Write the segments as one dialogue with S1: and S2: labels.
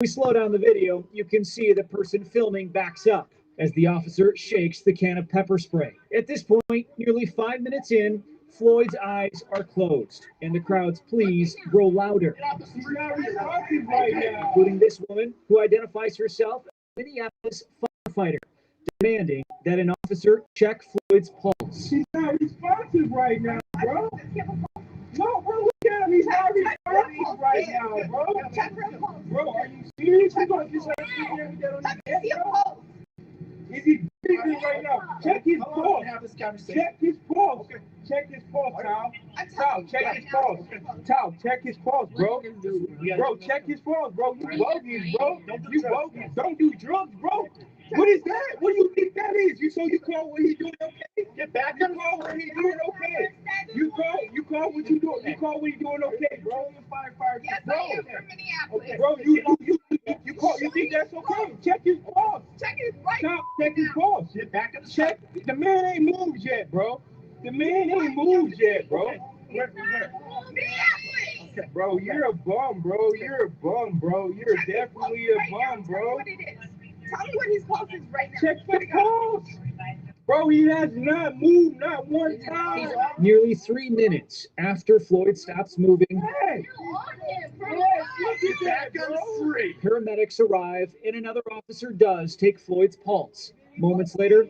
S1: We slow down the video, you can see the person filming backs up as the officer shakes the can of pepper spray. At this point, nearly 5 minutes in, Floyd's eyes are closed, and the crowd's pleas grow louder, including this woman who identifies herself as a Minneapolis firefighter, demanding that an officer check Floyd's pulse.
S2: He's not responsive right now, bro. No, bro, look at him. He's not responsive right now, bro. Bro, are you serious? You're going to just let him sit there with that on his head, bro? Is he breathing right now? Check his pulse. Check his pulse. Check his pulse, Tal. Tal, check his pulse. Tal, check his pulse, bro. Bro, check his pulse, bro. You bogus, bro. You bogus. Don't do drugs, bro. What is that? What do you think that is? You call what he doing okay? Get back. You call what he doing okay? You call what you doing? You call what he doing okay, bro? You're firefighter,
S3: yes,
S2: bro.
S3: I am from Minneapolis.
S2: Okay, bro, you call. You think that's okay? Check his pulse.
S3: Check his right.
S2: Stop. Check his pulse. Get back in the check. The man ain't moved yet, bro. The man ain't moved yet, bro.
S3: Minneapolis.
S2: Okay, bro, you're a bum, bro. You're a bum, bro. You're definitely a bum, bro.
S3: What it is. Tell me what his pulse is right now.
S2: Check the pulse. Bro, he has not moved not one time.
S1: Nearly 3 minutes after Floyd stops moving,
S2: Hey, look at that, bro.
S1: paramedics arrive and another officer does take Floyd's pulse. Moments later,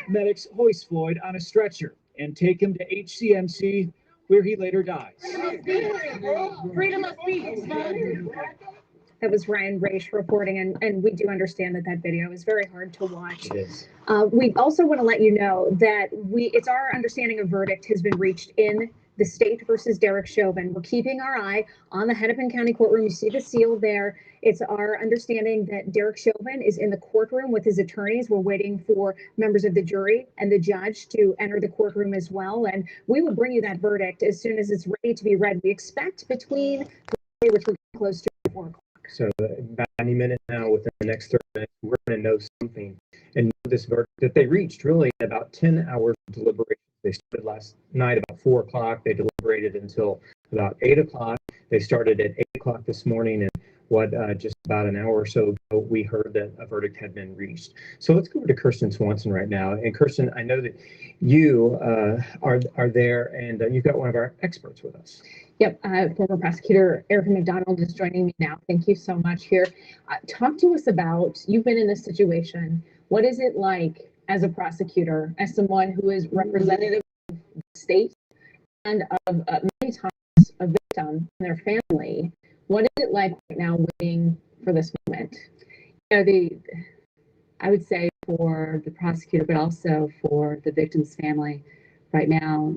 S1: medics hoist Floyd on a stretcher and take him to HCMC, where he later dies.
S4: Freedom of speech. That was Ryan Raish reporting, and we do understand that video is very hard to watch.
S1: It is.
S4: We also want to let you know that it's our understanding a verdict has been reached in the state versus Derek Chauvin. We're keeping our eye on the Hennepin County courtroom. You see the seal there. It's our understanding that Derek Chauvin is in the courtroom with his attorneys. We're waiting for members of the jury and the judge to enter the courtroom as well. And we will bring you that verdict as soon as it's ready to be read. We expect between, which we're close to 4 o'clock.
S5: So about 90 minutes now, within the next 30 minutes, we're going to know something and know this verdict that they reached really in about 10 hours of deliberation. They started last night about 4 o'clock. They deliberated until about 8 o'clock. They started at 8 o'clock this morning, and just about an hour or so ago, we heard that a verdict had been reached. So let's go over to Kirsten Swanson right now. And Kirsten, I know that you are there, and you've got one of our experts with us.
S4: Yep, former prosecutor Erica McDonald is joining me now. Thank you so much here. Talk to us about, you've been in this situation. What is it like as a prosecutor, as someone who is representative of the state and of many times a victim and their family? What is it like right now waiting for this moment? You know, I would say for the prosecutor, but also for the victim's family right now,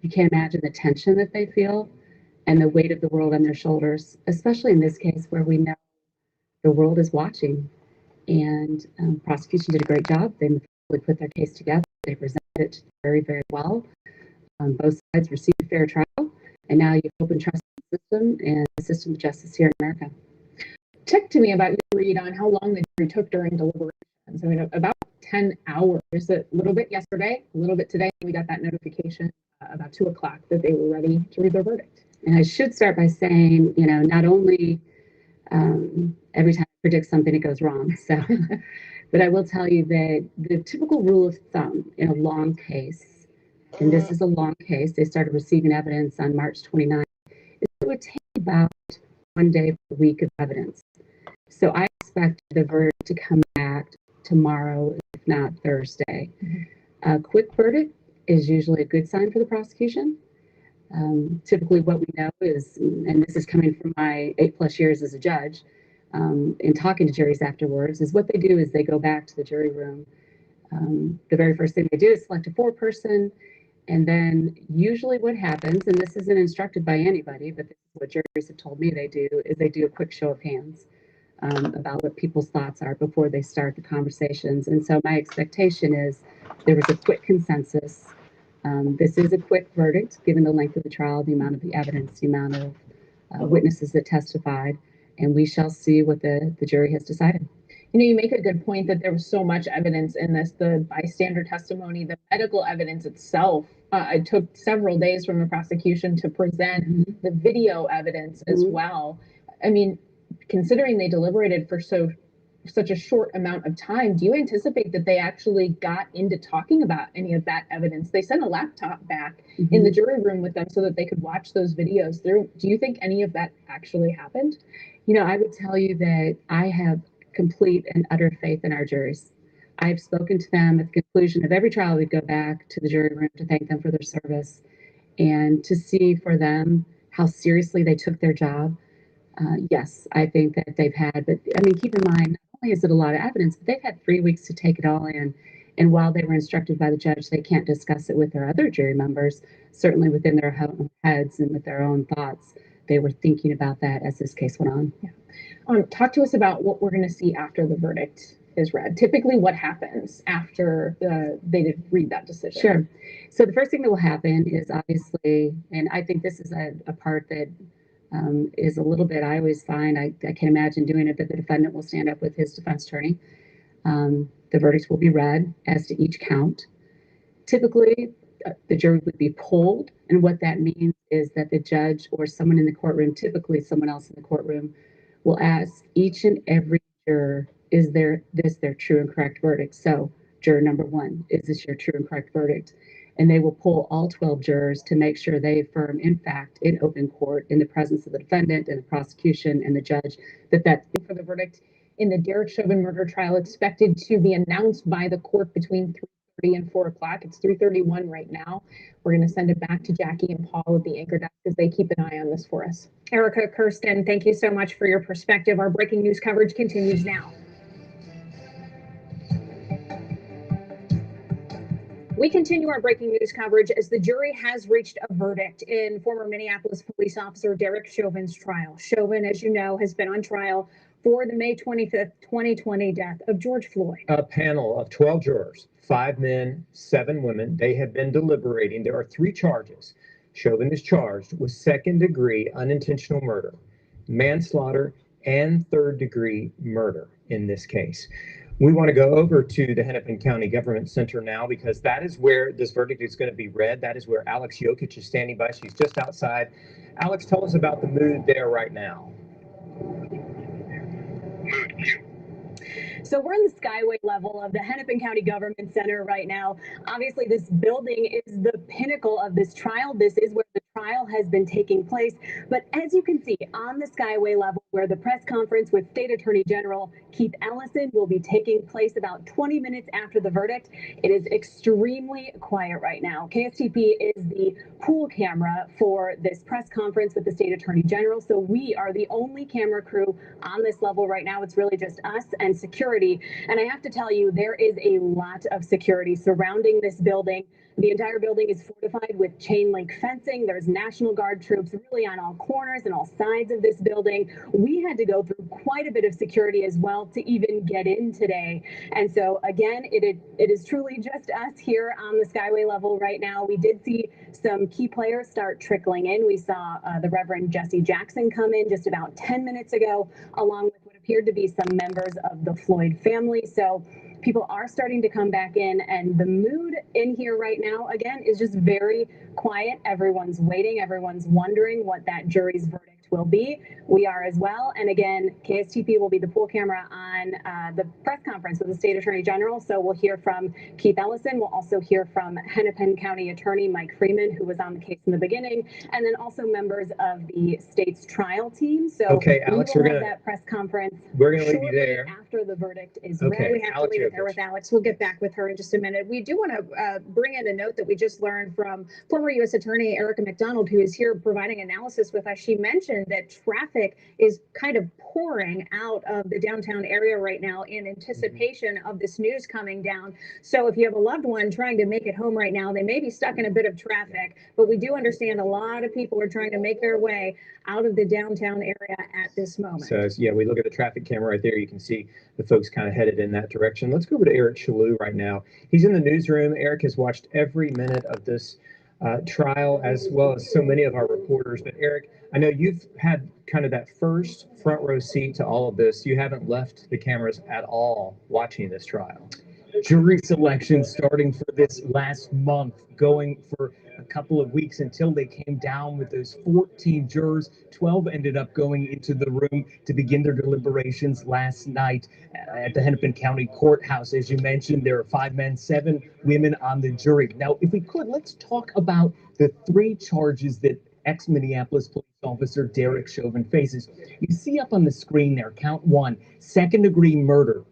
S4: you can't imagine the tension that they feel and the weight of the world on their shoulders, especially in this case where we know the world is watching. And prosecution did a great job. They put their case together. They presented it very, very well. Both sides received a fair trial. And now you hope and trust the system and the system of justice here in America. Talk to me about your read on how long the jury took during deliberations. I mean, about 10 hours, a little bit yesterday, a little bit today. We got that notification about 2 o'clock that they were ready to read their verdict.
S6: And I should start by saying, you know, not only every time I predict something, it goes wrong. So, but I will tell you that the typical rule of thumb in a long case, and this is a long case, they started receiving evidence on March 29th, is it would take about 1 day per week of evidence. So I expect the verdict to come back tomorrow, if not Thursday. A quick verdict is usually a good sign for the prosecution. Typically what we know is, and this is coming from my 8+ years as a judge, in talking to juries afterwards, is what they do is they go back to the jury room. The very first thing they do is select a 4-person, and then usually what happens, and this isn't instructed by anybody, but this is what juries have told me they do, is they do a quick show of hands about what people's thoughts are before they start the conversations. And so my expectation is there was a quick consensus. This is a quick verdict, given the length of the trial, the amount of the evidence, the amount of witnesses that testified, and we shall see what the jury has decided.
S4: You know, you make a good point that there was so much evidence in this, the bystander testimony, the medical evidence itself. It took several days from the prosecution to present the video evidence as well. I mean, considering they deliberated for such a short amount of time, do you anticipate that they actually got into talking about any of that evidence? They sent a laptop back in the jury room with them so that they could watch those videos through. Do you think any of that actually happened?
S6: You know, I would tell you that I have complete and utter faith in our juries. I've spoken to them at the conclusion of every trial. We'd go back to the jury room to thank them for their service and to see for them how seriously they took their job. Yes, I think that they've had, but I mean, keep in mind, not only is it a lot of evidence, but they've had 3 weeks to take it all in. And while they were instructed by the judge, they can't discuss it with their other jury members, certainly within their own heads and with their own thoughts. They were thinking about that as this case went on.
S4: Yeah. Talk to us about what we're going to see after the verdict is read. Typically, what happens after they did read that decision?
S6: Sure. So the first thing that will happen is obviously, and I think this is a part that is a little bit, I always find, I can imagine doing it, but the defendant will stand up with his defense attorney. The verdict will be read as to each count. Typically, the jury would be polled, and what that means is that the judge or someone in the courtroom, typically someone else in the courtroom, will ask each and every juror, is this their true and correct verdict? So, juror number 1, is this your true and correct verdict? And they will poll all 12 jurors to make sure they affirm, in fact, in open court, in the presence of the defendant and the prosecution and the judge, that
S4: for the verdict in the Derek Chauvin murder trial expected to be announced by the court between 3:30 and 4 o'clock. It's 3:31 right now. We're going to send it back to Jackie and Paul at the anchor desk as they keep an eye on this for us. Erica, Kirsten, thank you so much for your perspective. Our breaking news coverage continues now. We continue our breaking news coverage as the jury has reached a verdict in former Minneapolis police officer Derek Chauvin's trial. Chauvin, as you know, has been on trial for the May 25th, 2020 death of George Floyd.
S5: A panel of 12 jurors, 5 men, 7 women. They have been deliberating. There are 3 charges. Chauvin is charged with second-degree unintentional murder, manslaughter, and third-degree murder in this case. We want to go over to the Hennepin County Government Center now because that is where this verdict is going to be read. That is where Alex Jokic is standing by. She's just outside. Alex, tell us about the mood there right now.
S7: So we're in the Skyway level of the Hennepin County Government Center right now. Obviously, this building is the pinnacle of this trial. This is where the trial has been taking place. But as you can see on the Skyway level, where the press conference with State Attorney General Keith Ellison will be taking place about 20 minutes after the verdict, it is extremely quiet right now. KSTP is the pool camera for this press conference with the State Attorney General. So we are the only camera crew on this level right now. It's really just us and security. And I have to tell you, there is a lot of security surrounding this building. The entire building is fortified with chain link fencing. There's National Guard troops really on all corners and all sides of this building. We had to go through quite a bit of security as well to even get in today. And so again, it is truly just us here on the Skyway level right now. We did see some key players start trickling in. We saw the Reverend Jesse Jackson come in just about 10 minutes ago, along with what appeared to be some members of the Floyd family. So people are starting to come back in, and the mood in here right now, again, is just very quiet. Everyone's waiting. Everyone's wondering what that jury's verdict will be. We are as well. And again, KSTP will be the pool camera on the press conference with the State Attorney General. So we'll hear from Keith Ellison. We'll also hear from Hennepin County Attorney Mike Freeman, who was on the case in the beginning, and then also members of the state's trial team. So
S5: okay, Alex,
S7: we're gonna that press conference.
S5: We're gonna leave you there
S7: after the verdict is
S5: okay.
S7: read.
S4: We have
S5: Alex
S4: to leave it there with Alex. We'll get back with her in just a minute. We do want to bring in a note that we just learned from former U.S. Attorney Erica McDonald, who is here providing analysis with us. She mentioned that traffic is kind of pouring out of the downtown area right now in anticipation of this news coming down. So if you have a loved one trying to make it home right now, they may be stuck in a bit of traffic, but we do understand a lot of people are trying to make their way out of the downtown area at this moment.
S5: So yeah, we look at the traffic camera right there. You can see the folks kind of headed in that direction. Let's go over to Eric Chaloux right now. He's in the newsroom. Eric has watched every minute of this trial, as well as so many of our reporters. But Eric, I know you've had kind of that first front row seat to all of this. You haven't left the cameras at all watching this trial.
S1: Jury selection starting for this last month, going for
S5: a couple of weeks until they came down with those 14 jurors. 12 ended up going into the room to begin their deliberations last night at the Hennepin County Courthouse. As you mentioned, there are 5 men, 7 women on the jury. Now, if we could, let's talk about the 3 charges that ex-Minneapolis police officer Derek Chauvin faces. You see up on the screen there, count 1, second-degree murder.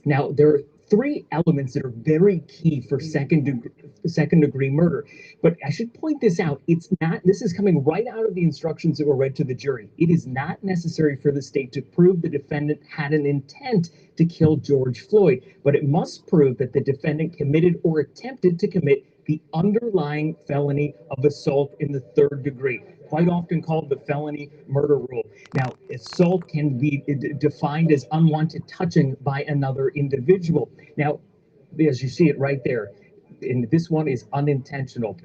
S5: Now, there are 3 elements that are very key for second degree murder. But I should point this out. This is coming right out of the instructions that were read to the jury. It is not necessary for the state to prove the defendant had an intent to kill George Floyd, but it must prove that the defendant committed or attempted to commit the underlying felony of assault in the 3rd degree, quite often called the felony murder rule. Now, assault can be defined as unwanted touching by another individual. Now, as you see it right there, and this one is unintentional.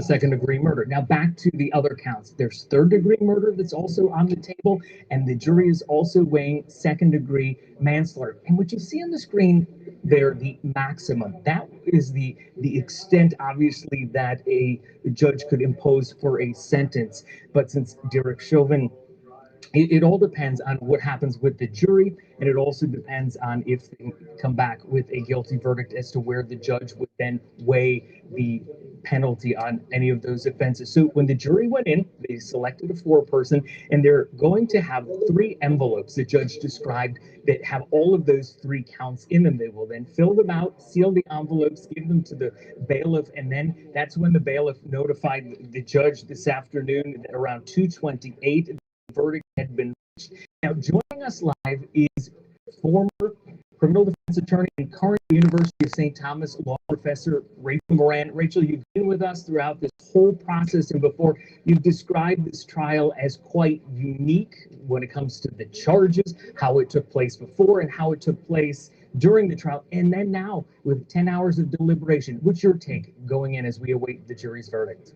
S5: Second degree murder. Now back to the other counts. There's 3rd degree murder that's also on the table, and the jury is also weighing 2nd degree manslaughter. And what you see on the screen there, the maximum, that is the extent, obviously, that a judge could impose for a sentence. But since Derek Chauvin, it all depends on what happens with the jury, and it also depends on if they come back with a guilty verdict as to where the judge would then weigh the penalty on any of those offenses. So when the jury went in, they selected a 4-person, and they're going to have 3 envelopes the judge described that have all of those 3 counts in them. They will then fill them out, seal the envelopes, give them to the bailiff, and then that's when the bailiff notified the judge this afternoon at around 2:28. Verdict had been reached. Now, joining us live is former criminal defense attorney and current University of St. Thomas law professor Rachel Moran. Rachel, you've been with us throughout this whole process, and before, you've described this trial as quite unique when it comes to the charges, how it took place before, and how it took place during the trial, and then now with 10 hours of deliberation. What's your take going in as we await the jury's verdict?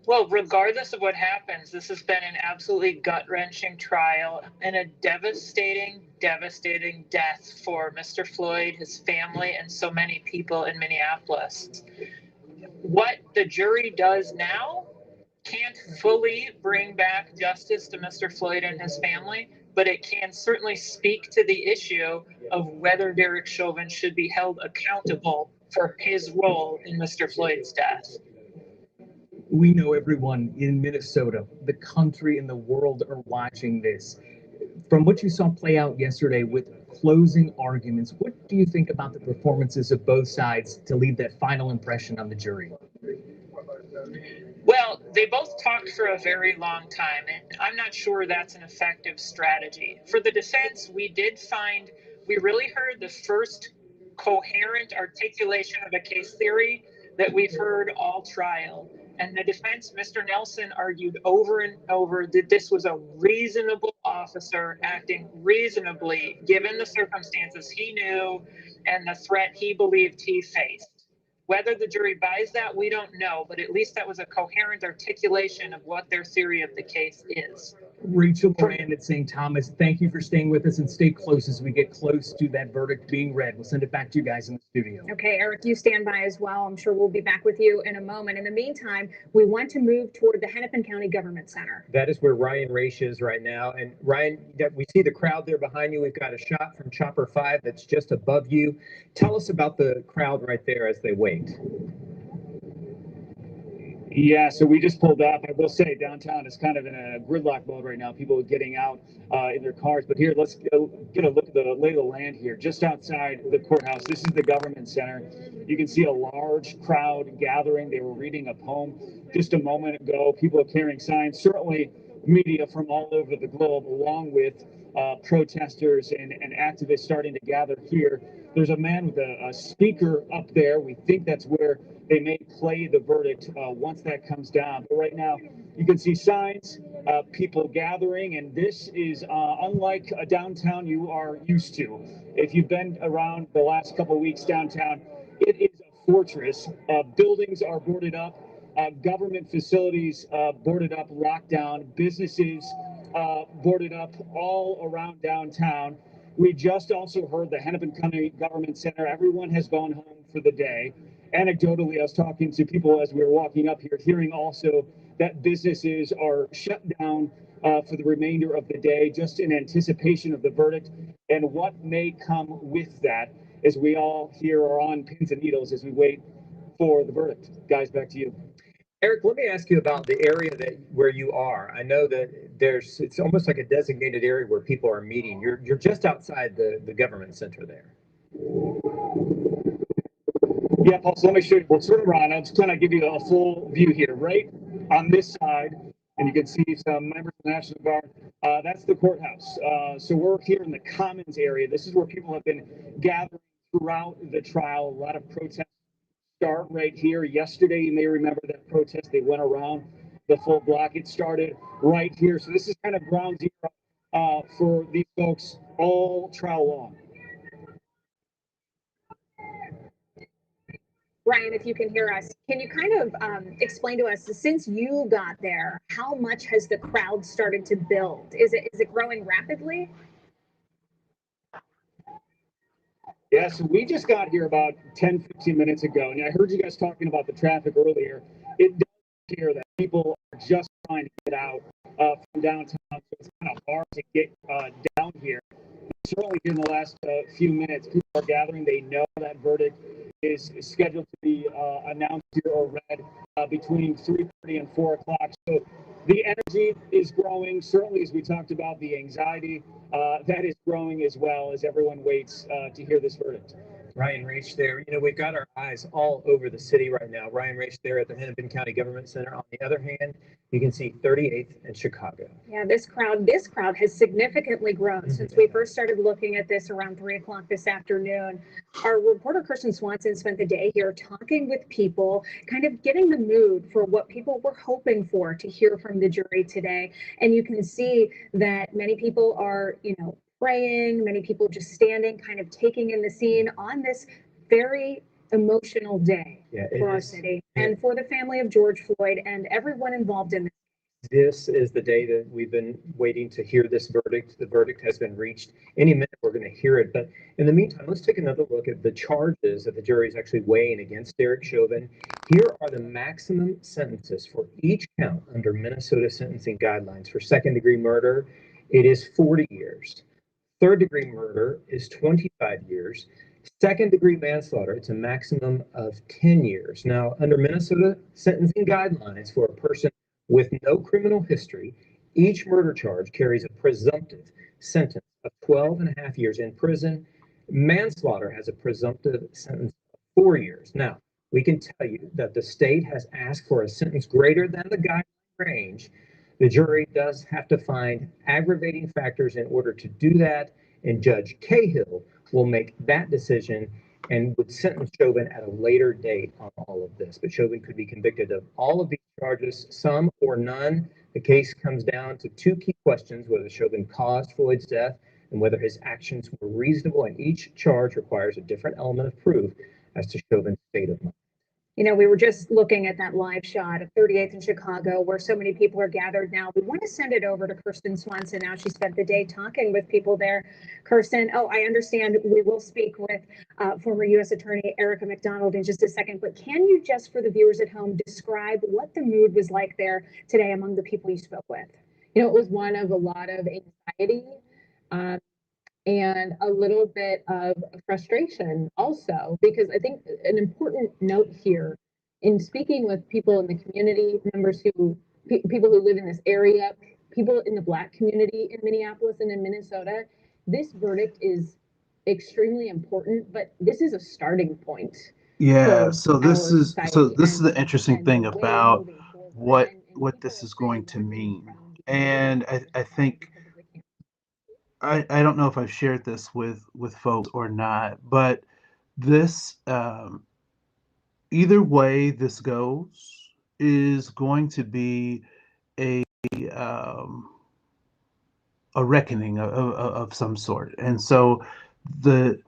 S8: Well, regardless of what happens, this has been an absolutely gut-wrenching trial and a devastating death for Mr. Floyd, his family, and so many people in Minneapolis. What the jury does now can't fully bring back justice to Mr. Floyd and his family, but it can certainly speak to the issue of whether Derek Chauvin should be held accountable for his role in Mr. Floyd's death.
S5: We know everyone in Minnesota, the country, and the world are watching this. From what you saw play out yesterday with closing arguments, what do you think about the performances of both sides to leave that final impression on the jury?
S8: Well, they both talked for a very long time, and I'm not sure that's an effective strategy. For the defense, we really heard the first coherent articulation of a case theory that we've heard all trial. And the defense, Mr. Nelson, argued over and over that this was a reasonable officer acting reasonably given the circumstances he knew and the threat he believed he faced. Whether the jury buys that, we don't know, but at least that was a coherent articulation of what their theory of the case is.
S5: Rachel Moran at St. Thomas, thank you for staying with us, and stay close as we get close to that verdict being read. We'll send it back to you guys in the studio.
S7: Okay, Eric, you stand by as well. I'm sure we'll be back with you in a moment. In the meantime, we want to move toward the Hennepin County Government Center.
S5: That is where Ryan Raish is right now. And Ryan, we see the crowd there behind you. We've got a shot from Chopper 5 that's just above you. Tell us about the crowd right there as they wait.
S1: Yeah, so we just pulled up. I will say downtown is kind of in a gridlock mode right now. People are getting out in their cars. But here, let's get a look at the lay of the land here. Just outside the courthouse, this is the government center. You can see a large crowd gathering. They were reading a poem just a moment ago. People are carrying signs. Certainly media from all over the globe, along with protesters and activists starting to gather here. There's a man with a speaker up there. We think that's where they may play the verdict once that comes down. But right now, you can see signs, people gathering, and this is unlike a downtown you are used to. If you've been around the last couple of weeks downtown, it is a fortress. Buildings are boarded up, government facilities boarded up, locked down, businesses boarded up all around downtown. We just also heard the Hennepin County Government Center. Everyone has gone home for the day. Anecdotally, I was talking to people as we were walking up here, hearing also that businesses are shut down for the remainder of the day, just in anticipation of the verdict and what may come with that, as we all here are on pins and needles as we wait for the verdict. Guys, back to you.
S5: Eric, let me ask you about the area that where you are. I know that it's almost like a designated area where people are meeting. You're just outside the government center there.
S1: Yeah, Paul, so let me show you. We'll turn around. I'll just kind of give you a full view here. Right on this side, and you can see some members of the National Guard. That's the courthouse. So we're here in the Commons area. This is where people have been gathering throughout the trial. A lot of protests start right here. Yesterday, you may remember that protest. They went around the full block. It started right here. So this is kind of ground zero for these folks all trial long.
S7: Ryan, if you can hear us, can you kind of explain to us, since you got there, how much has the crowd started to build? Is it growing rapidly?
S1: Yeah, so we just got here about 10, 15 minutes ago, and I heard you guys talking about the traffic earlier. It does appear that people are just trying to get out from downtown, so it's kind of hard to get down here. Certainly in the last few minutes, people are gathering. They know that verdict is scheduled to be announced here or read between 3:30 and 4 o'clock. So the energy is growing. Certainly, as we talked about, the anxiety that is growing as well as everyone waits to hear this verdict.
S5: Ryan Raich there. You know, we've got our eyes all over the city right now. Ryan Raich there at the Hennepin County Government Center. On the other hand, you can see 38th and Chicago.
S7: Yeah, this crowd has significantly grown since we first started looking at this around 3 o'clock this afternoon. Our reporter Kirsten Swanson spent the day here talking with people, kind of getting the mood for what people were hoping for to hear from the jury today. And you can see that many people are, praying, many people just standing, kind of taking in the scene on this very emotional day for our city and for the family of George Floyd and everyone involved in this.
S5: This is the day that we've been waiting to hear this verdict. The verdict has been reached. Any minute we're going to hear it. But in the meantime, let's take another look at the charges that the jury is actually weighing against Derek Chauvin. Here are the maximum sentences for each count under Minnesota sentencing guidelines. For second-degree murder, it is 40 years. Third-degree murder is 25 years. Second-degree manslaughter, it's a maximum of 10 years. Now, under Minnesota sentencing guidelines for a person with no criminal history, each murder charge carries a presumptive sentence of 12 and a half years in prison. Manslaughter has a presumptive sentence of 4 years. Now, we can tell you that the state has asked for a sentence greater than the guideline range. The jury does have to find aggravating factors in order to do that, and Judge Cahill will make that decision and would sentence Chauvin at a later date on all of this. But Chauvin could be convicted of all of these charges, some or none. The case comes down to two key questions: whether Chauvin caused Floyd's death and whether his actions were reasonable. And each charge requires a different element of proof as to Chauvin's state of mind.
S7: We were just looking at that live shot of 38th in Chicago where so many people are gathered now. We want to send it over to Kirsten Swanson now. She spent the day talking with people there. Kirsten, I understand we will speak with former U.S. Attorney Erica McDonald in just a second, but can you just, for the viewers at home, describe what the mood was like there today among the people you spoke with?
S4: It was one of a lot of anxiety. And a little bit of frustration also, because I think an important note here in speaking with people in the community, people who live in this area, people in the Black community in Minneapolis and in Minnesota, this verdict is extremely important, but this is a starting point.
S2: Yeah, so this is the interesting thing about what this is going to mean. And I think I don't know if I've shared this with folks or not, but this either way this goes is going to be a reckoning of some sort. And so the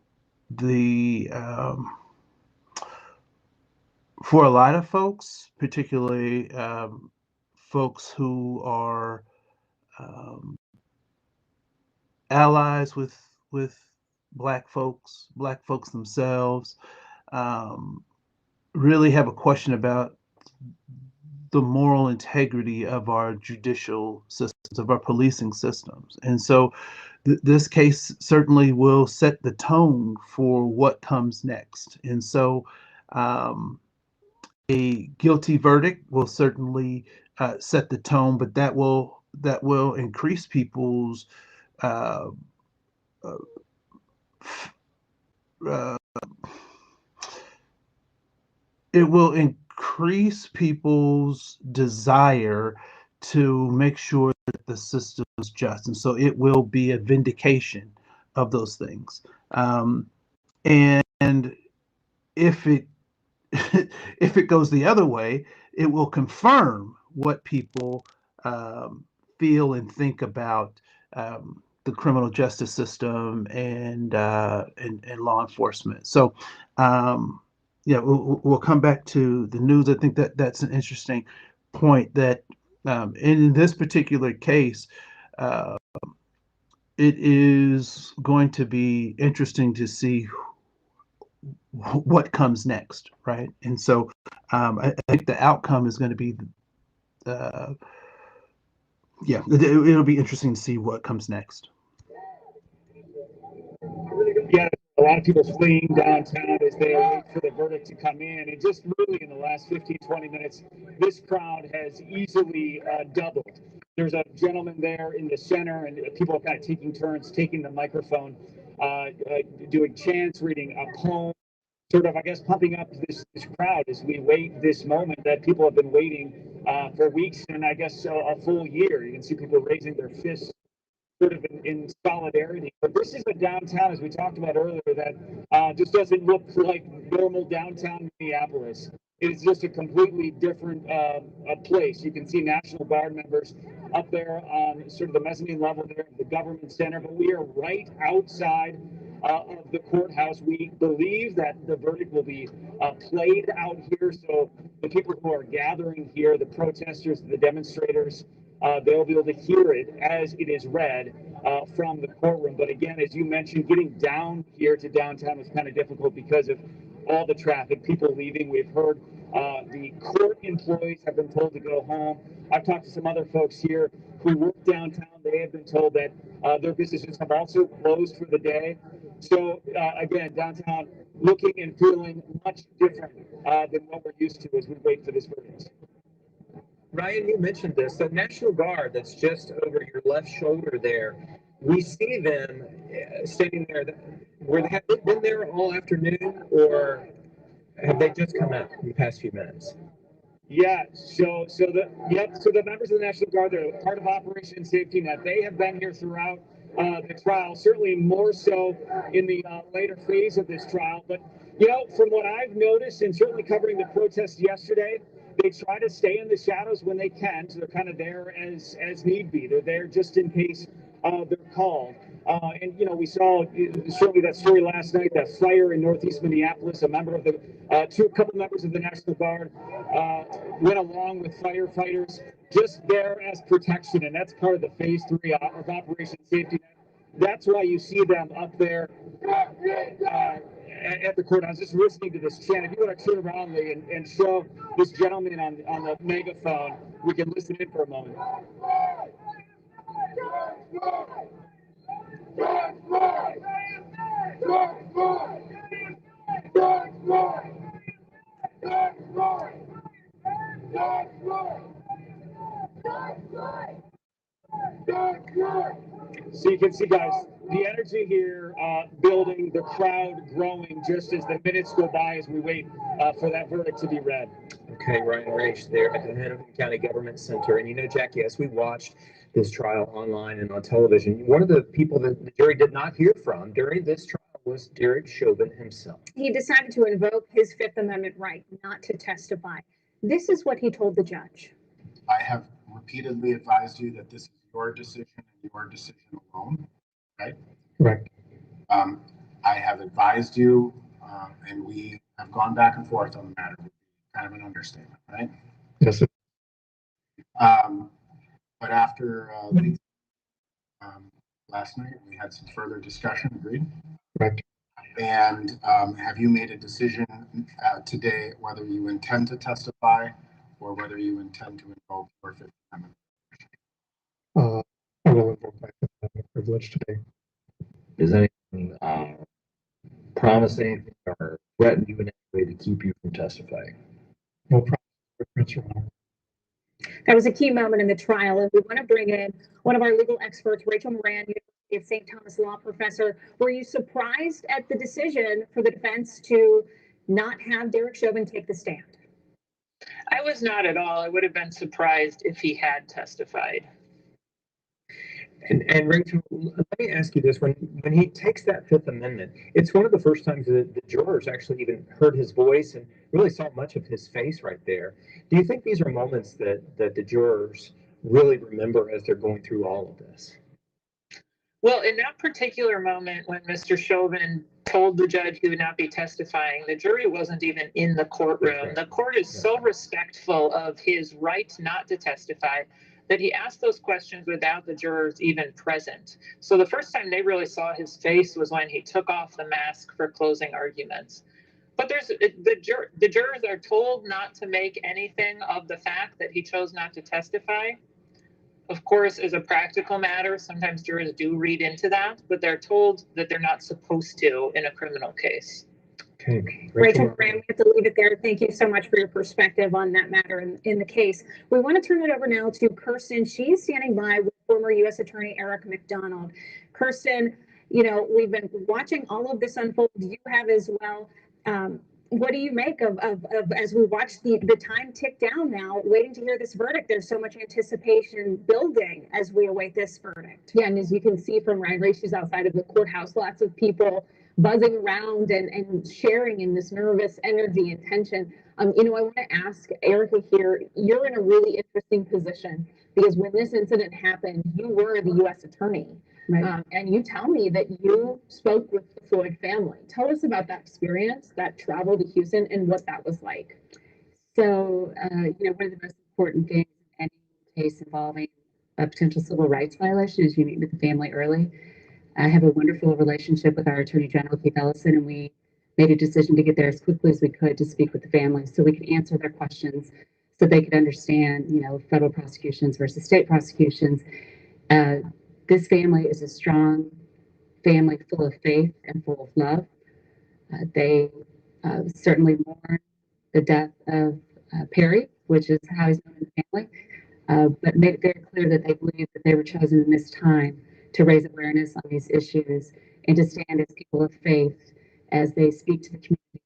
S2: for a lot of folks, particularly folks who are allies with Black folks themselves,
S9: really have a question about the moral integrity of our judicial systems, of our policing systems. And so this case certainly will set the tone for what comes next. And so a guilty verdict will certainly set the tone, but that will increase people's uh, uh, it will increase people's desire to make sure that the system is just, and so it will be a vindication of those things. And if it if it goes the other way, it will confirm what people feel and think about the criminal justice system and law enforcement. So, yeah, we'll come back to the news. I think that that's an interesting point. That in this particular case, it is going to be interesting to see what comes next, right? And so I think the outcome is going to be, yeah, it'll be interesting to see what comes next.
S1: Yeah, a lot of people fleeing downtown as they wait for the verdict to come in. And just really in the last 15, 20 minutes, this crowd has easily doubled. There's a gentleman there in the center, and people are kind of taking turns taking the microphone, doing chants, reading a poem, sort of, I guess, pumping up this crowd as we wait this moment that people have been waiting for weeks and I guess a full year. You can see people raising their fists sort of in solidarity. But this is a downtown, as we talked about earlier, that just doesn't look like normal downtown Minneapolis. It is just a completely different place. You can see National Guard members up there on sort of the mezzanine level there of the government center, but we are right outside of the courthouse. We believe that the verdict will be played out here, so the people who are gathering here, the protesters, the demonstrators, they'll be able to hear it as it is read from the courtroom. But again, as you mentioned, getting down here to downtown was kind of difficult because of all the traffic, people leaving. We've heard the court employees have been told to go home. I've talked to some other folks here who work downtown. They have been told that their businesses have also closed for the day. So again, downtown looking and feeling much different than what we're used to as we wait for this verdict.
S5: Ryan, you mentioned this. The National Guard that's just over your left shoulder there, we see them standing there. Have they been there all afternoon, or have they just come out in the past few minutes?
S1: Yeah, so the members of the National Guard, they're part of Operation Safety Net. They have been here throughout the trial, certainly more so in the later phase of this trial. But, you know, from what I've noticed and certainly covering the protests yesterday, they try to stay in the shadows when they can. So they're kind of there as need be. They're there just in case they're called. And, you know, we saw certainly that story last night, that fire in Northeast Minneapolis. A member of the couple members of the National Guard went along with firefighters just there as protection. And that's part of the phase 3 of Operation Safety Net. That's why you see them up there at the court. I was just listening to this chant. If you want to turn around, Lee, and show this gentleman on the megaphone, we can listen in for a moment. So you can see, guys, the energy here building, the crowd growing just as the minutes go by as we wait for that verdict to be read.
S5: Okay, Ryan Raich there at the Hennepin County Government Center. And you know, Jackie, as we watched this trial online and on television, one of the people that the jury did not hear from during this trial was Derek Chauvin himself.
S7: He decided to invoke his Fifth Amendment right not to testify. This is what he told the judge.
S10: I have repeatedly advised you that this is your decision and your decision alone, right?
S5: Correct.
S10: I have advised you, and we have gone back and forth on the matter. Kind of an understatement, right?
S5: Yes, sir.
S10: But after last night, we had some further discussion, agreed?
S5: Correct.
S10: And have you made a decision today whether you intend to testify or whether you intend to invoke your Fifth Amendment.
S5: I will invoke my Fifth Amendment privilege today.
S11: Does anyone promise anything or threaten you in any way to keep you from testifying?
S5: No promise, Your Honor.
S7: That was a key moment in the trial, and we want to bring in one of our legal experts, Rachel Moran, University of St. Thomas law professor. Were you surprised at the decision for the defense to not have Derek Chauvin take the stand?
S8: I was not at all. I would have been surprised if he had testified.
S5: And Rachel, let me ask you this: when he takes that Fifth Amendment, it's one of the first times that the jurors actually even heard his voice and really saw much of his face right there. Do you think these are moments that the jurors really remember as they're going through all of this?
S8: Well, in that particular moment when Mr. Chauvin told the judge he would not be testifying, the jury wasn't even in the courtroom.
S5: Right.
S8: The court is so respectful of his right not to testify that he asked those questions without the jurors even present. So the first time they really saw his face was when he took off the mask for closing arguments. But the jurors are told not to make anything of the fact that he chose not to testify. Of course, as a practical matter, sometimes jurors do read into that, but they're told that they're not supposed to in a criminal case.
S5: Okay.
S7: Rachel Moran, we have to leave it there. Thank you so much for your perspective on that matter in the case. We want to turn it over now to Kirsten. She's standing by with former U.S. Attorney Eric McDonald. Kirsten, you know, we've been watching all of this unfold. You have as well. What do you make of as we watch the time tick down now, waiting to hear this verdict? There's so much anticipation building as we await this verdict.
S4: Yeah, and as you can see from Riley, she's outside of the courthouse, lots of people buzzing around and sharing in this nervous energy and tension. You know, I want to ask Erica here, you're in a really interesting position because when this incident happened, you were the U.S. attorney.
S6: Right.
S4: And you tell me that you spoke with the Floyd family. Tell us about that experience, that travel to Houston, and what that was like.
S6: So, you know, one of the most important things in any case involving a potential civil rights violation is you meet with the family early. I have a wonderful relationship with our Attorney General, Keith Ellison, and we made a decision to get there as quickly as we could to speak with the family so we could answer their questions so they could understand, you know, federal prosecutions versus state prosecutions. This family is a strong family full of faith and full of love. They certainly mourn the death of Perry, which is how he's known in the family, but made it very clear that they believe that they were chosen in this time to raise awareness on these issues and to stand as people of faith as they speak to the community.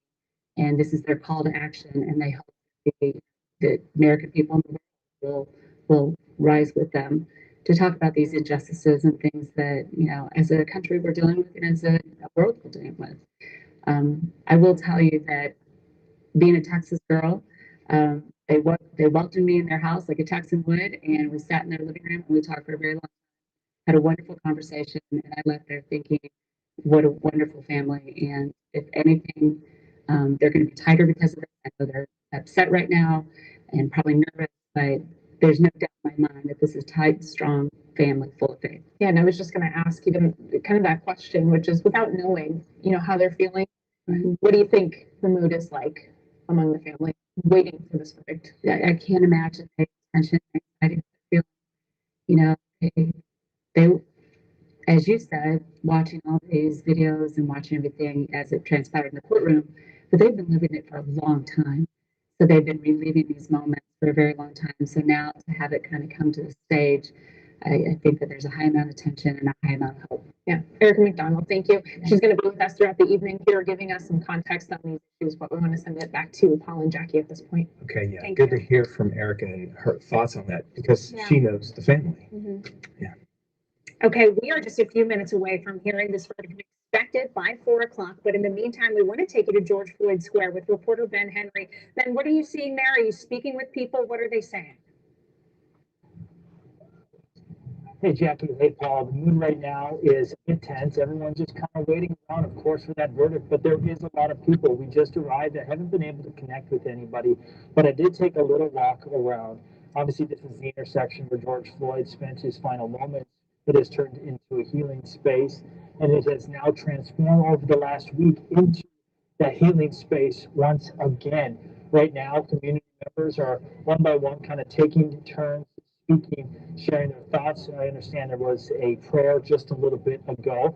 S6: And this is their call to action, and they hope the American people in the world will rise with them to talk about these injustices and things that, you know, as a country we're dealing with and as a world we're dealing with. I will tell you that being a Texas girl, they welcomed me in their house like a Texan would, and we sat in their living room and we talked for a very long time, had a wonderful conversation, and I left there thinking, what a wonderful family. And if anything, they're going to be tighter because of it. I know they're upset right now and probably nervous, but there's no doubt in my mind that this is a tight, strong family full of faith.
S4: Yeah, and I was just going to ask you kind of that question, which is without knowing, you know, how they're feeling, what do you think the mood is like among the family waiting for this verdict?
S6: I can't imagine the tension, anxiety, feeling, you know, they, as you said, watching all these videos and watching everything as it transpired in the courtroom, but they've been living it for a long time. So they've been reliving these moments for a very long time. So now to have it kind of come to the stage, I think that there's a high amount of tension and a high amount of hope.
S4: Yeah, Erica McDonald, thank you. She's going to be with us throughout the evening here, giving us some context on these issues, but we want to send it back to Paul and Jackie at this point.
S5: Okay, yeah,
S4: Thank
S5: good
S4: you.
S5: to hear from Erica and her thoughts on that because
S4: Yeah.
S5: she knows the family. Yeah.
S7: Okay, we are just a few minutes away from hearing this verdict expected by 4 o'clock. But in the meantime, we want to take you to George Floyd Square with reporter Ben Henry. Ben, what are you seeing there? Are you speaking with people? What are they saying?
S1: Hey, Jackie. Hey, Paul. The mood right now is intense. Everyone's just kind of waiting around, of course, for that verdict. But there is a lot of people. We just arrived. I haven't been able to connect with anybody, but I did take a little walk around. Obviously, this is the intersection where George Floyd spent his final moments. It has turned into a healing space, and it has now transformed over the last week into that healing space once again. Right now, community members are one by one kind of taking turns speaking, sharing their thoughts. I understand there was a prayer just a little bit ago,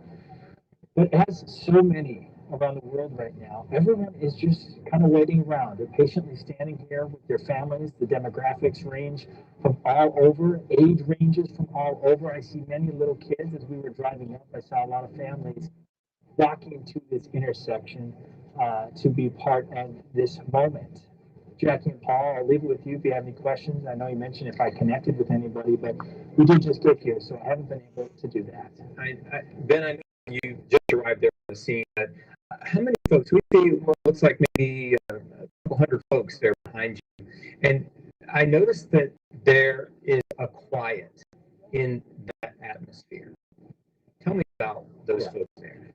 S1: but as so many around the world right now, everyone is just kind of waiting around. They're patiently standing here with their families. The demographics range from all over, age ranges from all over. I see many little kids as we were driving up. I saw a lot of families walking to this intersection to be part of this moment. Jackie and Paul, I'll leave it with you if you have any questions. I know you mentioned if I connected with anybody, but we did just get here, so I haven't been able to do that.
S5: Ben, I know you just arrived there on the scene. How many folks? We see what looks like maybe a couple hundred folks there behind you. And I noticed that there is a quiet in that atmosphere. Tell me about those folks there.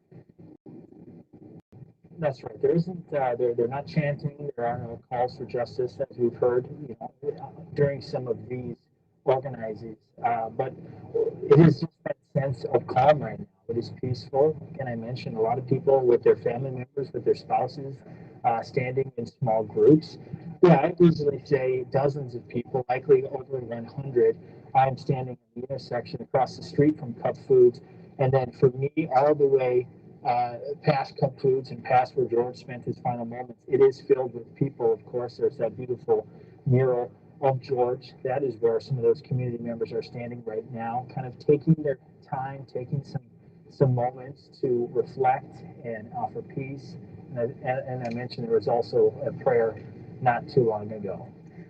S1: That's right. There isn't. They're not chanting. There are no calls for justice, as we've heard, during some of these organizings. But it is just that sense of calm right now. It is peaceful. Again, I mentioned a lot of people with their family members, with their spouses, standing in small groups. Yeah, I'd easily say dozens of people, likely over 100. I'm standing in the intersection across the street from Cup Foods, and then for me, all the way past Cup Foods and past where George spent his final moments, it is filled with people. Of course, there's that beautiful mural of George. That is where some of those community members are standing right now, kind of taking their time, taking some moments to reflect and offer peace. And I mentioned there was also a prayer not too long ago.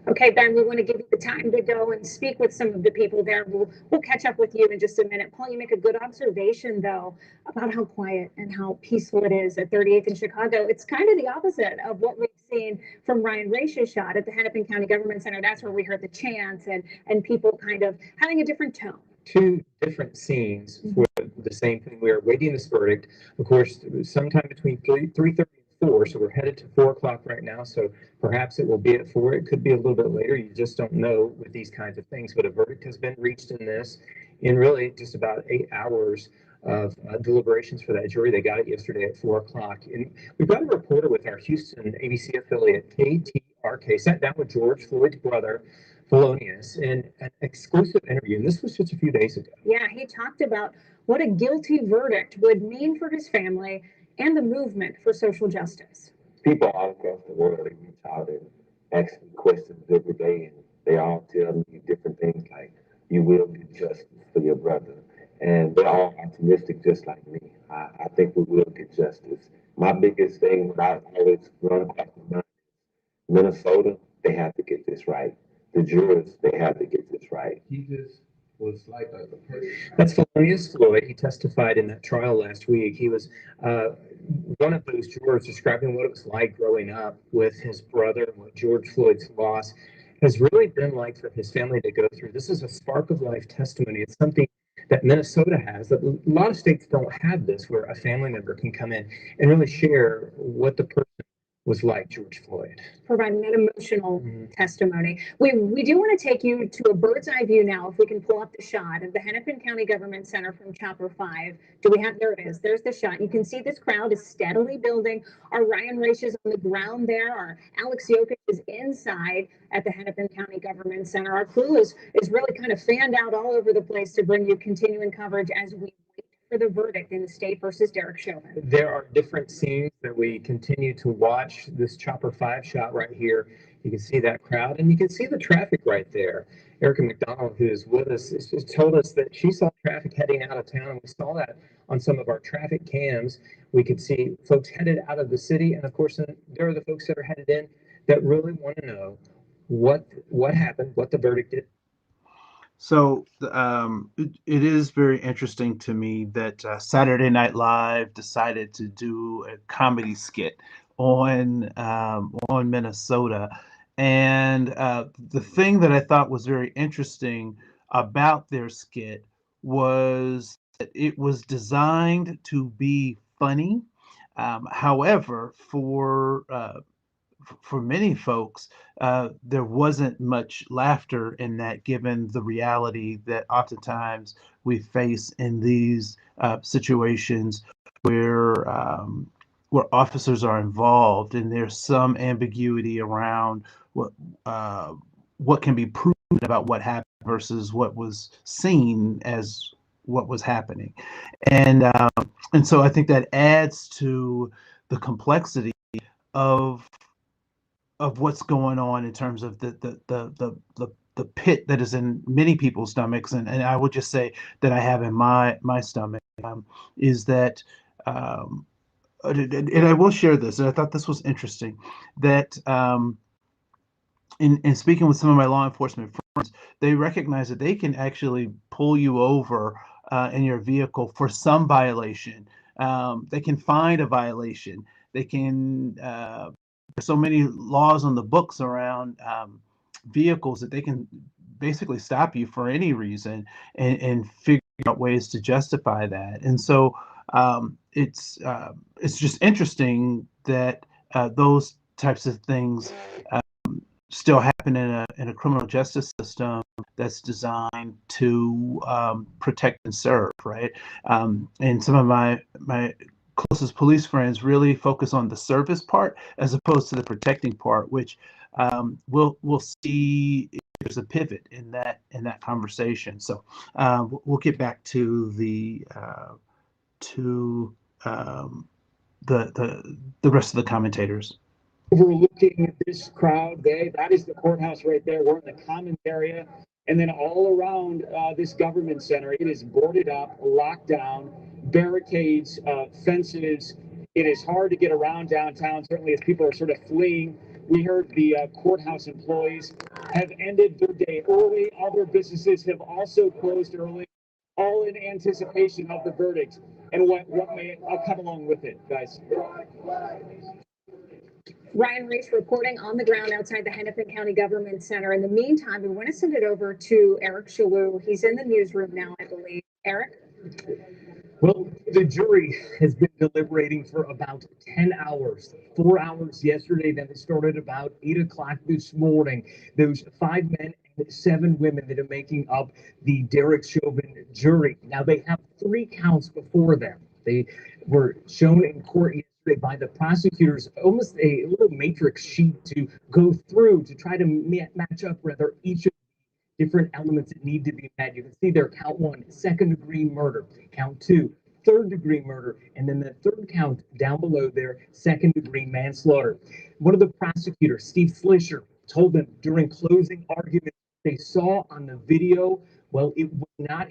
S7: Okay, Ben, we want to give you the time to go and speak with some of the people there. We'll catch up with you in just a minute. Paul, you make a good observation, though, about how quiet and how peaceful it is at 38th in Chicago. It's kind of the opposite of what we've seen from Ryan Raish's shot at the Hennepin County Government Center. That's where we heard the chants and people kind of having a different tone.
S5: Two different scenes for the same thing. We are waiting this verdict. Of course, sometime between 3:30 and 4, so we're headed to 4 o'clock right now. So perhaps it will be at 4. It could be a little bit later. You just don't know with these kinds of things. But a verdict has been reached in this in really just about 8 hours of deliberations for that jury. They got it yesterday at 4 o'clock. And we've got a reporter with our Houston ABC affiliate, KTRK, sat down with George Floyd's brother, Felonious, in an exclusive interview, and this was just a few days ago.
S7: Yeah, he talked about what a guilty verdict would mean for his family and the movement for social justice.
S12: People all across the world, they reach out and ask me questions every day, and they all tell me different things like, you will get justice for your brother. And they're all optimistic just like me. I think we will get justice. My biggest thing, what I always run across my mind, Minnesota, they have to get this right. The jurors, they have to get this right. He just was like a person.
S5: That's Felonious Floyd. He testified in that trial last week. He was one of those jurors describing what it was like growing up with his brother and what George Floyd's loss has really been like for his family to go through. This is a spark of life testimony. It's something that Minnesota has, that a lot of states don't have this, where a family member can come in and really share what the person was like, George Floyd.
S7: Providing that emotional testimony. We do want to take you to a bird's eye view now, if we can pull up the shot of the Hennepin County Government Center from Chopper 5. Do we have, there it is, there's the shot. You can see this crowd is steadily building. Our Ryan Raish is on the ground there. Our Alex Jokic is inside at the Hennepin County Government Center. Our crew is really kind of fanned out all over the place to bring you continuing coverage as we for the verdict in the state versus Derek Chauvin.
S5: There are different scenes that we continue to watch. This Chopper 5 shot right here, you can see that crowd and you can see the traffic right there. Erica McDonald, who is with us, just told us that she saw traffic heading out of town, and we saw that on some of our traffic cams. We could see folks headed out of the city, and of course there are the folks that are headed in that really want to know what happened, what the verdict is.
S9: So it is very interesting to me that Saturday Night Live decided to do a comedy skit on Minnesota, and the thing that I thought was very interesting about their skit was that it was designed to be funny. However, for many folks, there wasn't much laughter in that, given the reality that oftentimes we face in these situations where where officers are involved and there's some ambiguity around what can be proven about what happened versus what was seen as what was happening. And so I think that adds to the complexity of what's going on in terms of the pit that is in many people's stomachs, and I would just say that I have in my stomach, is that and I will share this, and I thought this was interesting, that in speaking with some of my law enforcement friends, they recognize that they can actually pull you over in your vehicle for some violation. They can find a violation. They can, there's so many laws on the books around vehicles that they can basically stop you for any reason and figure out ways to justify that. And so it's just interesting that those types of things still happen in a criminal justice system that's designed to protect and serve, right? And some of my closest police friends really focus on the service part as opposed to the protecting part, which we'll see if there's a pivot in that conversation. So we'll get back to the rest of the commentators.
S1: Overlooking this crowd, that is the courthouse right there. We're in the commons area. And then all around this government center, it is boarded up, locked down, barricades, fences. It is hard to get around downtown, certainly as people are sort of fleeing. We heard the courthouse employees have ended their day early. Other businesses have also closed early, all in anticipation of the verdict and what may come along with it, guys.
S4: Ryan Reese reporting on the ground outside the Hennepin County Government Center. In the meantime, we want to send it over to Eric Chalou. He's in the newsroom now, I believe. Eric?
S1: Well, the jury has been deliberating for about 10 hours, 4 hours yesterday, then it started about 8 o'clock this morning. Those 5 men and 7 women that are making up the Derek Chauvin jury. Now, they have 3 counts before them. They were shown in court yesterday by the prosecutors, almost a little matrix sheet to go through to try to match up rather each of the different elements that need to be met. You can see there, count 1, second-degree murder, count 2, third-degree murder, and then the third count down below there, second-degree manslaughter. One of the prosecutors, Steve Slisher, told them during closing arguments they saw on the video, well, it was not,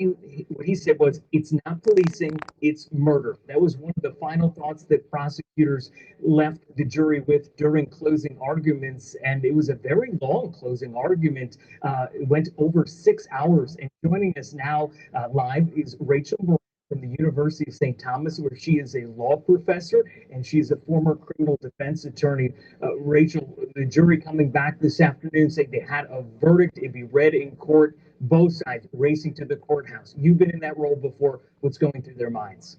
S1: what he said was, it's not policing, it's murder. That was one of the final thoughts that prosecutors left the jury with during closing arguments, and it was a very long closing argument. It went over 6 hours, and joining us now live is Rachel Moran from the University of St. Thomas, where she is a law professor and she's a former criminal defense attorney. Rachel, the jury coming back this afternoon saying they had a verdict, it'd be read in court, both sides racing to the courthouse. You've been in that role before. What's going through their minds?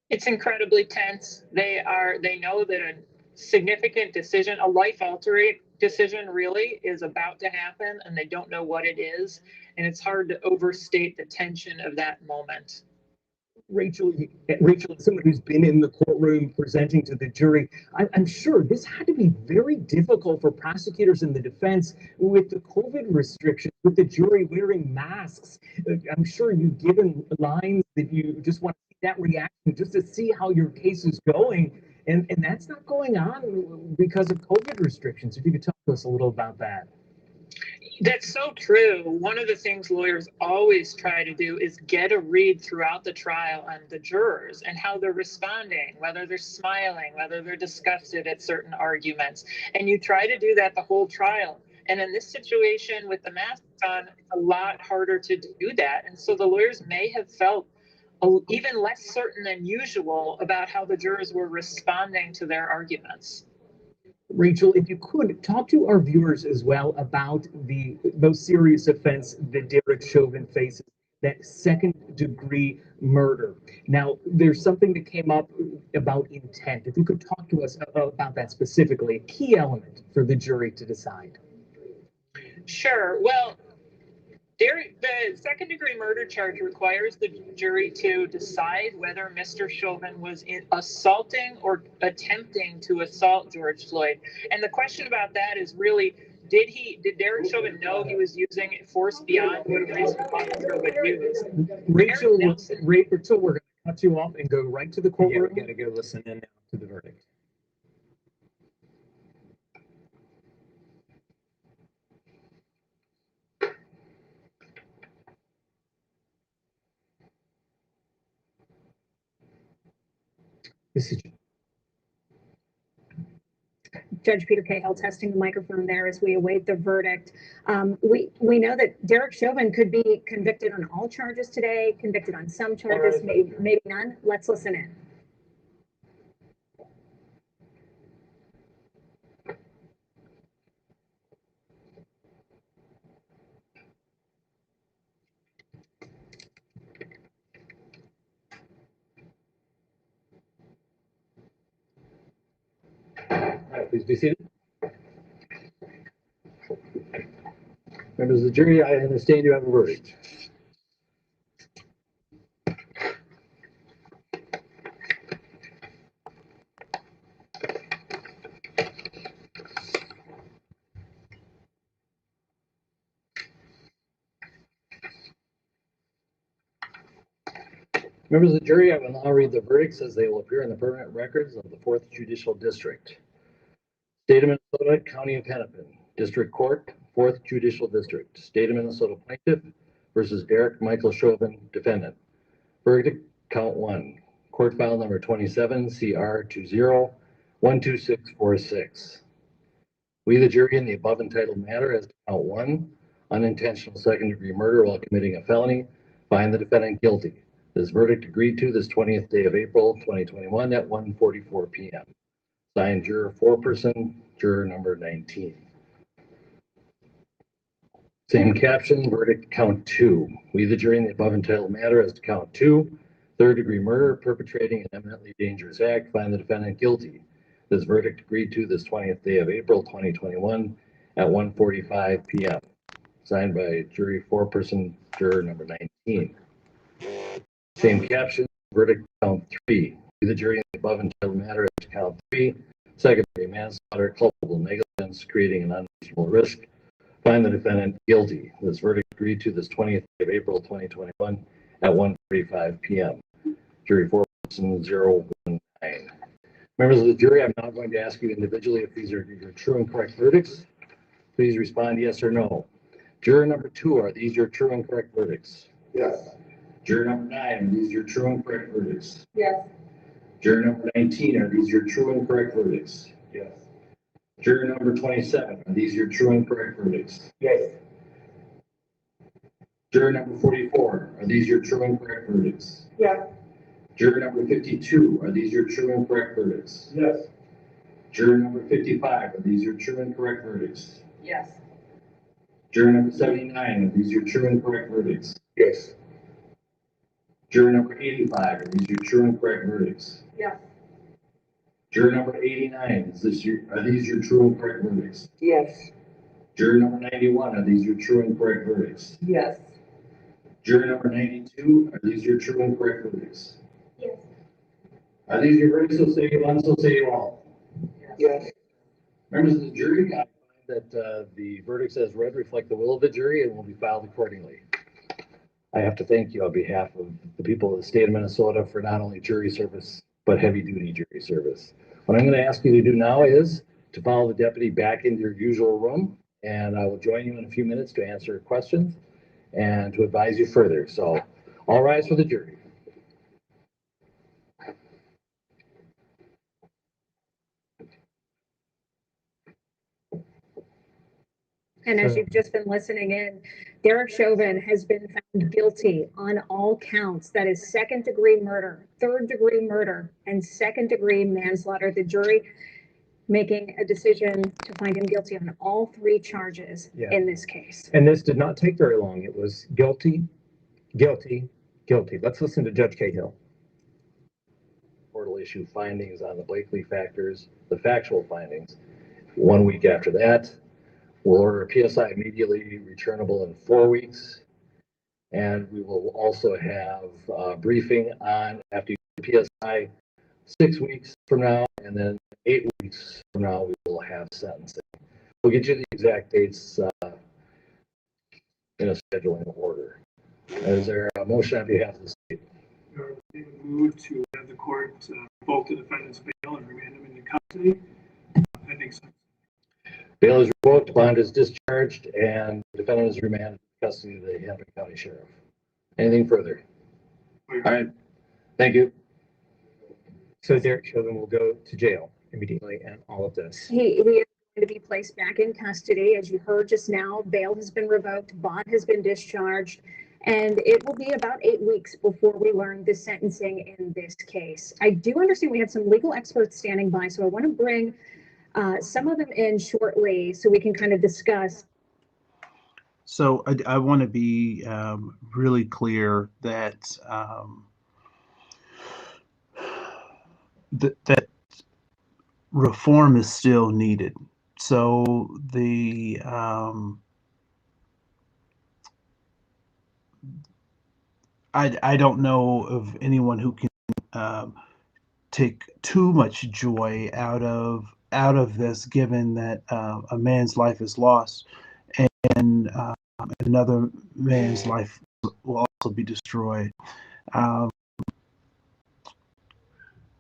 S8: It's incredibly tense. They know that a significant decision, a life-altering decision really, is about to happen, and they don't know what it is. And it's hard to overstate the tension of that moment.
S1: Rachel, as someone who's been in the courtroom presenting to the jury, I'm sure this had to be very difficult for prosecutors and the defense with the COVID restrictions, with the jury wearing masks. I'm sure you've given lines that you just want to see that reaction just to see how your case is going. And that's not going on because of COVID restrictions. If you could talk to us a little about that.
S8: That's so true. One of the things lawyers always try to do is get a read throughout the trial on the jurors and how they're responding, whether they're smiling, whether they're disgusted at certain arguments. And you try to do that the whole trial. And in this situation with the masks on, it's a lot harder to do that. And so the lawyers may have felt even less certain than usual about how the jurors were responding to their arguments.
S1: Rachel, if you could talk to our viewers as well about the most serious offense that Derek Chauvin faces, that second-degree murder. Now, there's something that came up about intent. If you could talk to us about that specifically, a key element for the jury to decide.
S8: Sure. Well, The second-degree murder charge requires the jury to decide whether Mr. Chauvin was assaulting or attempting to assault George Floyd. And the question about that is really, did Derek Chauvin know he was using force beyond what a reasonable officer would use?
S5: Rachel,
S8: Eric
S5: Rachel, we're going to cut you off and go right to the
S11: Yeah,
S5: courtroom.
S11: we gotta go listen in now
S5: To the verdict. This is
S7: Judge Peter Cahill testing the microphone there as we await the verdict. We know that Derek Chauvin could be convicted on all charges today, convicted on some charges, maybe none. Let's listen in.
S11: All right, please be seated. Members of the jury, I understand you have a verdict. Members of the jury, I will now read the verdicts as they will appear in the permanent records of the 4th Judicial District. State of Minnesota, County of Hennepin, District Court, 4th Judicial District. State of Minnesota Plaintiff versus Derek Michael Chauvin, Defendant. Verdict, count 1. Court file number 27, CR 20-12646. We, the jury, in the above entitled matter as to count 1, unintentional second-degree murder while committing a felony, find the defendant guilty. This verdict agreed to this 20th day of April, 2021 at 1:44 p.m. Signed, juror 4-person, juror number 19. Same caption, verdict count 2. We, the jury, in the above entitled matter as to count 2, third-degree murder, perpetrating an eminently dangerous act, find the defendant guilty. This verdict agreed to this 20th day of April, 2021 at 1:45 p.m. Signed by jury 4-person, juror number 19. Same caption, verdict count 3. We, the jury, in the above entitled matter as to count 3, second-degree manslaughter, culpable negligence, creating an unreasonable risk, find the defendant guilty. This verdict agreed to this 20th day of April, 2021 at 1:45 p.m. Jury 4-person 019. Members of the jury, I'm now going to ask you individually if these are your true and correct verdicts. Please respond yes or no. Juror number 2, are these your true and correct verdicts?
S12: Yes.
S11: Juror number 9, are these your true and correct verdicts?
S3: Yes.
S11: Juror number 19, are these your true and correct verdicts?
S12: Yes.
S11: Juror number 27, are these your true and correct verdicts?
S12: Yes.
S11: Juror number 44, are these your true and correct verdicts?
S3: Yes.
S11: Juror number 52, are these your true and correct verdicts?
S12: Yes.
S11: Juror number 55, are these your true and correct verdicts?
S3: Yes.
S11: Juror number 79, are these your true and correct verdicts?
S12: Yes.
S11: Juror number 85, are these your true and correct verdicts?
S3: Yes.
S11: Juror number 89, are these your true and correct verdicts?
S3: Yes.
S11: Juror number 91, are these your true and correct verdicts?
S3: Yes.
S11: Juror number 92, are these your true and correct verdicts?
S3: Yes.
S11: Are these your verdicts, so say you one, so say you all?
S3: Yes.
S11: Members of the jury, I find that the verdicts as read reflect the will of the jury and will be filed accordingly. I have to thank you on behalf of the people of the state of Minnesota for not only jury service, but heavy-duty jury service. What I'm going to ask you to do now is to follow the deputy back into your usual room, and I will join you in a few minutes to answer questions and to advise you further. So all rise for the jury.
S7: And as you've just been listening in, Derek Chauvin has been found guilty on all counts. That is second-degree murder, third-degree murder, and second-degree manslaughter. The jury making a decision to find him guilty on all 3 charges in this case.
S5: And this did not take very long. It was guilty, guilty, guilty. Let's listen to Judge Cahill.
S11: Court will issue findings on the Blakely factors, the factual findings. 1 week after that, we'll order a PSI immediately returnable in 4 weeks. And we will also have a briefing on after PSI 6 weeks from now, and then 8 weeks from now, we will have sentencing. We'll get you the exact dates in a scheduling order. Is there a motion on behalf of the state?
S2: They would move to have the court revoke the defendant's bail and remand him into custody. I think so.
S11: Bail is revoked, bond is discharged, and the defendant is remanded to custody of the Hennepin County Sheriff. Anything further? All right. Thank you.
S5: So Derek Chauvin will go to jail immediately and all of this.
S7: He is going to be placed back in custody. As you heard just now, bail has been revoked, bond has been discharged, and it will be about 8 weeks before we learn the sentencing in this case. I do understand we have some legal experts standing by, so I want to bring some of them in shortly so we can kind of discuss.
S9: So I want to be really clear that that reform is still needed. So I don't know of anyone who can take too much joy out of this, given that a man's life is lost and another man's life will also be destroyed.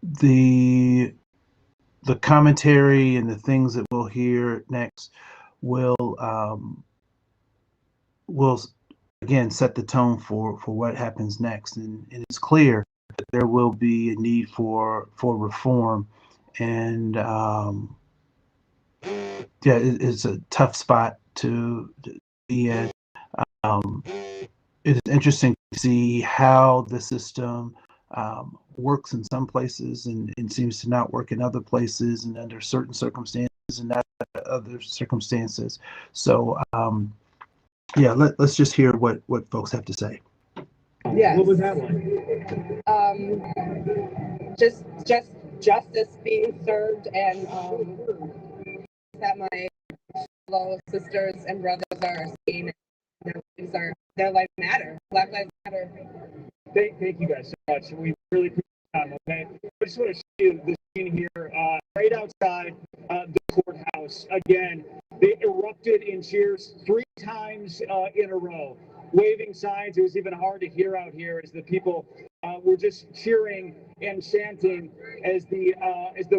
S9: The commentary and the things that we'll hear next will again set the tone for what happens next, and it's clear that there will be a need for reform, and it's a tough spot to be in. It is interesting to see how the system works in some places and seems to not work in other places, and under certain circumstances and not other circumstances. So let's just hear what folks have to say.
S3: Yes.
S1: What was that one?
S3: Just justice being served, and that my fellow sisters and brothers are seeing their lives matter. Black lives matter.
S1: Thank you guys so much. We really appreciate your time, okay? I just want to show you the scene here right outside the courthouse. Again, they erupted in cheers 3 times in a row, waving signs. It was even hard to hear out here as the people were just cheering and chanting as the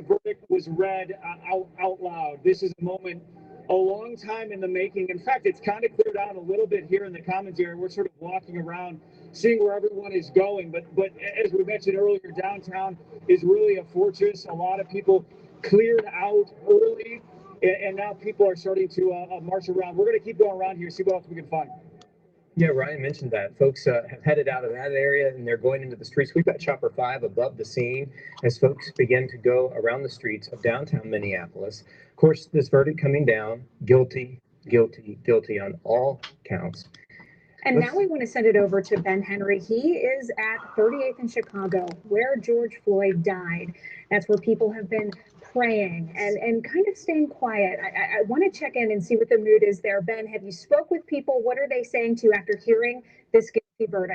S1: verdict was read out loud. This is a moment a long time in the making. In fact, it's kind of cleared out a little bit here in the commentary. We're sort of walking around, seeing where everyone is going. But as we mentioned earlier, downtown is really a fortress. A lot of people cleared out early, and now people are starting to march around. We're going to keep going around here, see what else we can find.
S5: Yeah, Ryan mentioned that. Folks have headed out of that area and they're going into the streets. We've got Chopper 5 above the scene as folks begin to go around the streets of downtown Minneapolis. Of course, this verdict coming down, guilty, guilty, guilty on all counts.
S7: And now we want to send it over to Ben Henry. He is at 38th in Chicago, where George Floyd died. That's where people have been praying and kind of staying quiet. I want to check in and see what the mood is there. Ben, have you spoke with people? What are they saying to you after hearing this guilty verdict?